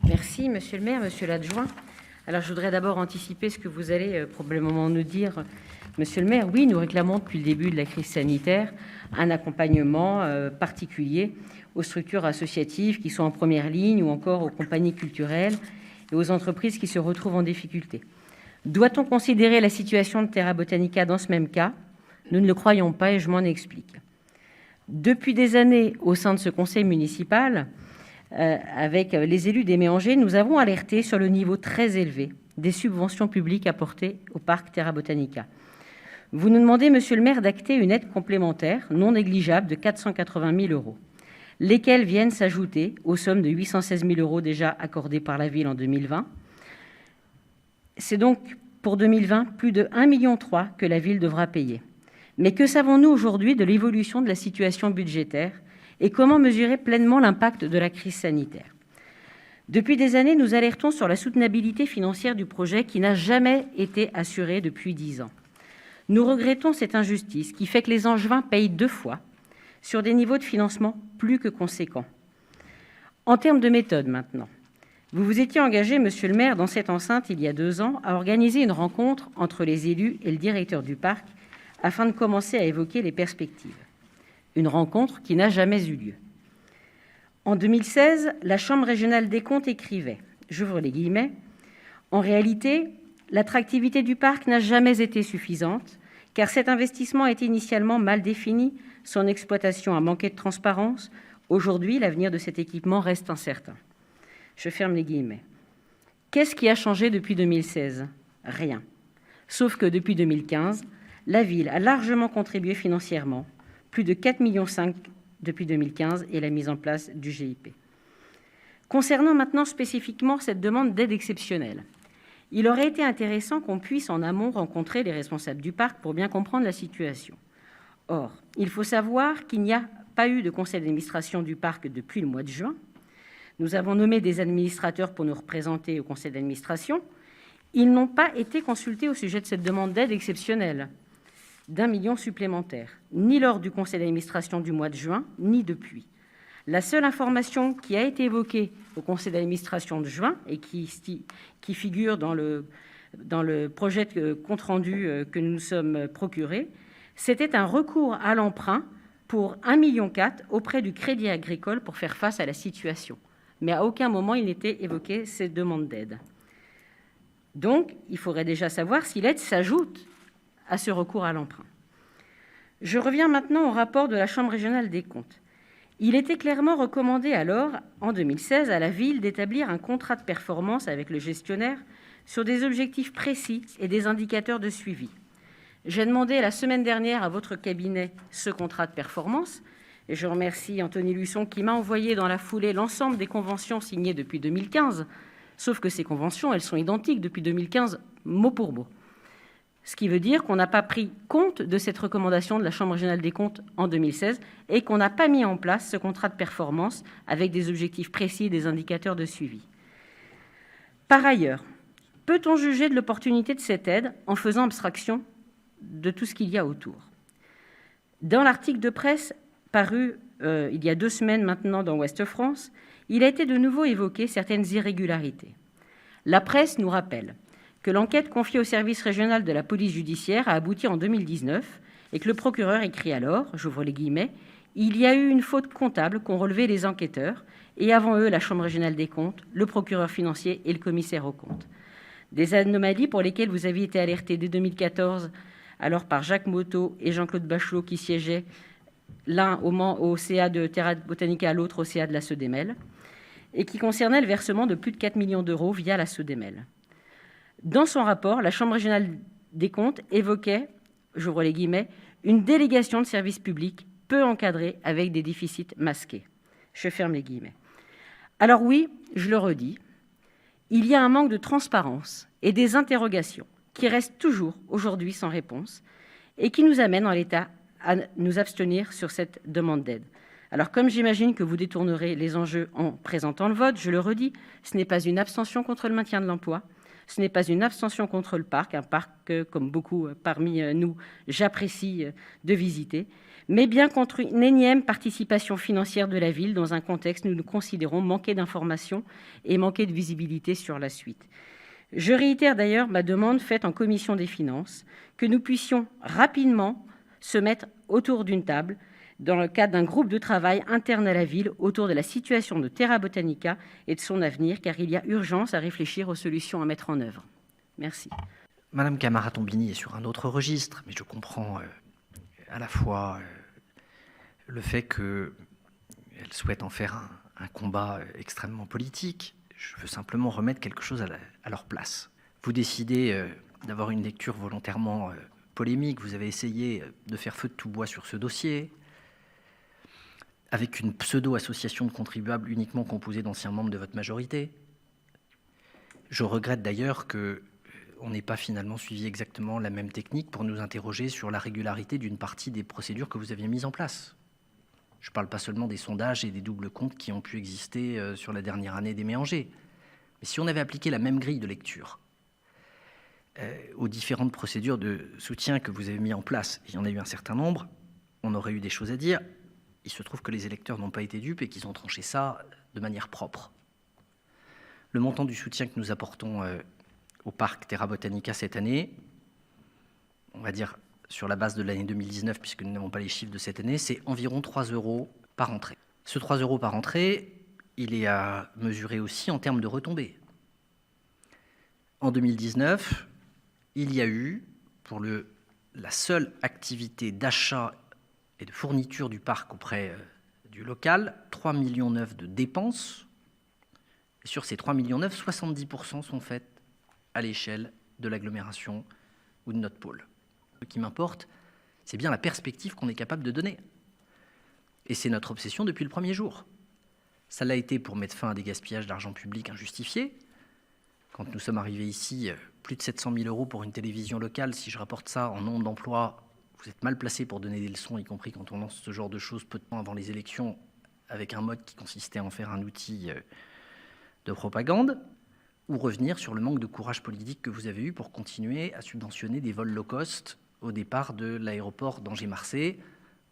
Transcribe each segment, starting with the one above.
Merci, monsieur le maire, monsieur l'adjoint. Alors, je voudrais d'abord anticiper ce que vous allez probablement nous dire, monsieur le maire. Oui, nous réclamons depuis le début de la crise sanitaire un accompagnement particulier aux structures associatives qui sont en première ligne ou encore aux compagnies culturelles et aux entreprises qui se retrouvent en difficulté. Doit-on considérer la situation de Terra Botanica dans ce même cas? Nous ne le croyons pas et je m'en explique. Depuis des années, au sein de ce conseil municipal, avec les élus des Méangers, nous avons alerté sur le niveau très élevé des subventions publiques apportées au parc Terra Botanica. Vous nous demandez, monsieur le maire, d'acter une aide complémentaire non négligeable de 480 000 €, lesquelles viennent s'ajouter aux sommes de 816 000 € déjà accordées par la ville en 2020. C'est donc pour 2020 plus de 1,3 million que la ville devra payer. Mais que savons-nous aujourd'hui de l'évolution de la situation budgétaire et comment mesurer pleinement l'impact de la crise sanitaire? Depuis des années, nous alertons sur la soutenabilité financière du projet qui n'a jamais été assurée depuis 10 ans. Nous regrettons cette injustice qui fait que les Angevins payent 2 fois sur des niveaux de financement plus que conséquents. En termes de méthode maintenant, vous vous étiez engagé, monsieur le maire, dans cette enceinte il y a 2 ans, à organiser une rencontre entre les élus et le directeur du parc afin de commencer à évoquer les perspectives. Une rencontre qui n'a jamais eu lieu. En 2016, la Chambre régionale des comptes écrivait, j'ouvre les guillemets, « En réalité, l'attractivité du parc n'a jamais été suffisante, car cet investissement était initialement mal défini, son exploitation a manqué de transparence. Aujourd'hui, l'avenir de cet équipement reste incertain. » Je ferme les guillemets. Qu'est-ce qui a changé depuis 2016? Rien. Sauf que depuis 2015, la ville a largement contribué financièrement, plus de 4,5 millions depuis 2015 et la mise en place du GIP. Concernant maintenant spécifiquement cette demande d'aide exceptionnelle, il aurait été intéressant qu'on puisse en amont rencontrer les responsables du parc pour bien comprendre la situation. Or, il faut savoir qu'il n'y a pas eu de conseil d'administration du parc depuis le mois de juin. Nous avons nommé des administrateurs pour nous représenter au conseil d'administration. Ils n'ont pas été consultés au sujet de cette demande d'aide exceptionnelle d'1 million supplémentaire, ni lors du conseil d'administration du mois de juin, ni depuis. La seule information qui a été évoquée au conseil d'administration de juin et qui figure dans le projet de compte-rendu que nous nous sommes procurés, c'était un recours à l'emprunt pour 1,4 million auprès du Crédit Agricole pour faire face à la situation. Mais à aucun moment il n'était évoqué cette demande d'aide. Donc, il faudrait déjà savoir si l'aide s'ajoute à ce recours à l'emprunt. Je reviens maintenant au rapport de la Chambre régionale des comptes. Il était clairement recommandé alors, en 2016, à la ville d'établir un contrat de performance avec le gestionnaire sur des objectifs précis et des indicateurs de suivi. J'ai demandé la semaine dernière à votre cabinet ce contrat de performance et je remercie Anthony Luçon qui m'a envoyé dans la foulée l'ensemble des conventions signées depuis 2015, sauf que ces conventions, elles sont identiques depuis 2015, mot pour mot. Ce qui veut dire qu'on n'a pas pris compte de cette recommandation de la Chambre régionale des comptes en 2016 et qu'on n'a pas mis en place ce contrat de performance avec des objectifs précis et des indicateurs de suivi. Par ailleurs, peut-on juger de l'opportunité de cette aide en faisant abstraction de tout ce qu'il y a autour? Dans l'article de presse paru il y a 2 semaines maintenant dans Ouest France, il a été de nouveau évoqué certaines irrégularités. La presse nous rappelle que l'enquête confiée au service régional de la police judiciaire a abouti en 2019 et que le procureur écrit alors, j'ouvre les guillemets, « Il y a eu une faute comptable qu'ont relevé les enquêteurs et avant eux la Chambre régionale des comptes, le procureur financier et le commissaire aux comptes. Des anomalies pour lesquelles vous aviez été alerté dès 2014, alors par Jacques Motto et Jean-Claude Bachelot qui siégeaient l'un au CA de Terra Botanica, l'autre au CA de la Sodemel, et qui concernaient le versement de plus de 4 millions d'euros via la Sodemel. Dans son rapport, la Chambre régionale des comptes évoquait, j'ouvre les guillemets, une délégation de services publics peu encadrée avec des déficits masqués. Je ferme les guillemets. Alors oui, je le redis, il y a un manque de transparence et des interrogations qui restent toujours aujourd'hui sans réponse et qui nous amènent en l'état à nous abstenir sur cette demande d'aide. Alors comme j'imagine que vous détournerez les enjeux en présentant le vote, je le redis, ce n'est pas une abstention contre le maintien de l'emploi. Ce n'est pas une abstention contre le parc, un parc que, comme beaucoup parmi nous, j'apprécie de visiter, mais bien contre une énième participation financière de la ville dans un contexte où nous considérons manquer d'informations et manquer de visibilité sur la suite. Je réitère d'ailleurs ma demande faite en commission des finances, que nous puissions rapidement se mettre autour d'une table dans le cadre d'un groupe de travail interne à la ville autour de la situation de Terra Botanica et de son avenir, car il y a urgence à réfléchir aux solutions à mettre en œuvre. Merci. Madame Camara-Tombini est sur un autre registre, mais je comprends à la fois le fait qu'elle souhaite en faire un combat extrêmement politique. Je veux simplement remettre quelque chose à leur place. Vous décidez d'avoir une lecture volontairement polémique. Vous avez essayé de faire feu de tout bois sur ce dossier, avec une pseudo-association de contribuables uniquement composée d'anciens membres de votre majorité. Je regrette d'ailleurs qu'on n'ait pas finalement suivi exactement la même technique pour nous interroger sur la régularité d'une partie des procédures que vous aviez mises en place. Je ne parle pas seulement des sondages et des doubles comptes qui ont pu exister sur la dernière année des Méangers. Mais si on avait appliqué la même grille de lecture aux différentes procédures de soutien que vous avez mis en place, il y en a eu un certain nombre, on aurait eu des choses à dire. Il se trouve que les électeurs n'ont pas été dupes et qu'ils ont tranché ça de manière propre. Le montant du soutien que nous apportons au parc Terra Botanica cette année, on va dire sur la base de l'année 2019, puisque nous n'avons pas les chiffres de cette année, c'est environ 3 € par entrée. Ce 3 € par entrée, il est à mesurer aussi en termes de retombées. En 2019, il y a eu, pour la seule activité d'achat et de fourniture du parc auprès du local, 3,9 millions de dépenses. Et sur ces 3,9 millions, 70% sont faites à l'échelle de l'agglomération ou de notre pôle. Ce qui m'importe, c'est bien la perspective qu'on est capable de donner. Et c'est notre obsession depuis le premier jour. Ça l'a été pour mettre fin à des gaspillages d'argent public injustifiés. Quand nous sommes arrivés ici, plus de 700 000 € pour une télévision locale, si je rapporte ça en nombre d'emplois, vous êtes mal placé pour donner des leçons, y compris quand on lance ce genre de choses peu de temps avant les élections, avec un mode qui consistait à en faire un outil de propagande, ou revenir sur le manque de courage politique que vous avez eu pour continuer à subventionner des vols low cost au départ de l'aéroport d'Angers-Marseille,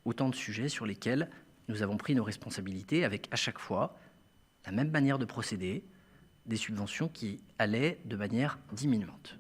autant de sujets sur lesquels nous avons pris nos responsabilités avec à chaque fois la même manière de procéder, des subventions qui allaient de manière diminuante.